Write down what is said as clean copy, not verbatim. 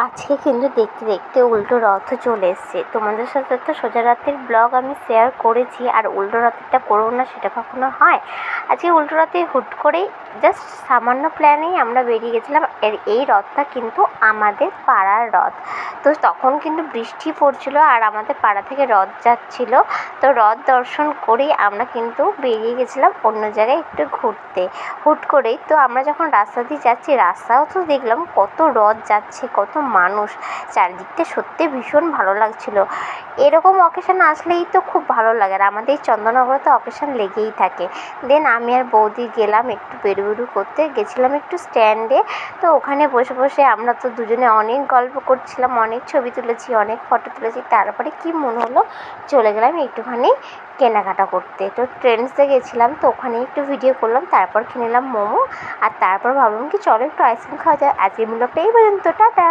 আজকে কিন্তু দেখতে দেখতে উল্টো রথও চলে এসছে। তোমাদের সাথে তো সোজা রাতের ব্লগ আমি শেয়ার করেছি, আর উল্টো রথেরটা করবো না সেটা কখনো হয়? আজকে উল্টো রথে হুট করেই জাস্ট সামান্য প্ল্যানেই আমরা বেরিয়ে গেছিলাম। এই রথটা কিন্তু আমাদের পাড়ার রথ। তো তখন কিন্তু বৃষ্টি পড়ছিল আর আমাদের পাড়া থেকে রথ যাচ্ছিল। তো রথ দর্শন করেই আমরা কিন্তু বেরিয়ে গেছিলাম অন্য জায়গায় একটু ঘুরতে। হুট করেই তো আমরা যখন রাস্তা দিয়ে যাচ্ছি, রাস্তাও তো দেখলাম কত রথ যাচ্ছে, কত মানুষ, চারিদিকটা সত্যি ভীষণ ভালো লাগছিল। এরকম অকেশান আসলেই তো খুব ভালো লাগে, আর আমাদের এই চন্দননগরে তো অকেশান লেগেই থাকে। দেন আমি আর বৌদি গেলাম একটু বেরু করতে, গেছিলাম একটু স্ট্যান্ডে। তো ওখানে বসে বসে আমরা তো দুজনে অনেক গল্প করছিলাম, অনেক ছবি তুলেছি, অনেক ফটো তুলেছি। তারপরে কি মনে হলো, চলে গেলাম একটুখানি কেনাকাটা করতে। তো ট্রেন্ডসে গেছিলাম, তো ওখানে একটু ভিডিও করলাম, তারপর কিনে নিলাম মোমো। আর তারপর ভাবলাম কি চলো একটু আইসক্রিম খাওয়া যায়। আজকের ব্লগটা এই পর্যন্ত, টাটা।